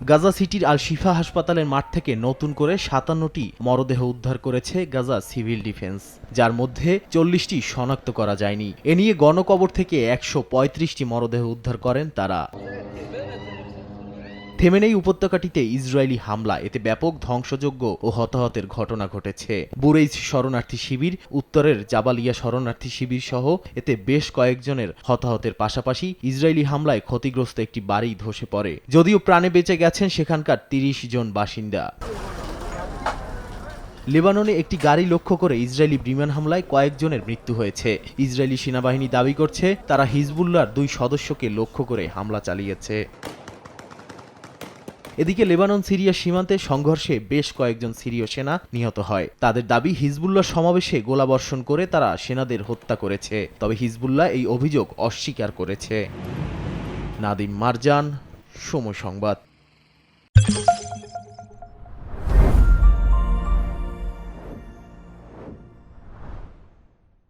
গাজা সিটির আল শিফা হাসপাতালের মাঠ থেকে নতুন করে ৫৭টি মরদেহ উদ্ধার করেছে গাজা সিভিল ডিফেন্স, যার মধ্যে ৪০টি শনাক্ত করা যায়নি। এ নিয়ে গণকবর থেকে ১৩৫টি মরদেহ উদ্ধার করেন তারা। থেমে নেই উপত্যকাটিতে ইসরায়েলি হামলা, এতে ব্যাপক ধ্বংসযজ্ঞ ও হতাহতের ঘটনা ঘটেছে। বুরেইজ শরণার্থী শিবির, উত্তরের জাবালিয়া শরণার্থী শিবির সহ এতে বেশ কয়েকজনের হতাহতের পাশাপাশি ইসরায়েলি হামলায় ক্ষতিগ্রস্ত একটি বাড়ি ধসে পড়ে। যদিও প্রাণে বেঁচে গেছেন সেখানকার ৩০ জন বাসিন্দা। লেবাননে একটি গাড়ি লক্ষ্য করে ইসরায়েলি বিমান হামলায় কয়েকজনের মৃত্যু হয়েছে। ইসরায়েলি সেনাবাহিনী দাবি করছে তারা হিজবুল্লাহর ২ সদস্যকে লক্ষ্য করে হামলা চালিয়েছে। এদিকে লেবানন সিরিয়া সীমান্তে সংঘর্ষে বেশ কয়েকজন সিরীয় সেনা নিহত হয়। তাদের দাবি হিজবুল্লাহ সমাবেশে গোলাবর্ষণ করে তারা সেনাদের হত্যা করেছে, তবে হিজবুল্লাহ এই অভিযোগ অস্বীকার করেছে। নাদিম মারজান, সময় সংবাদ।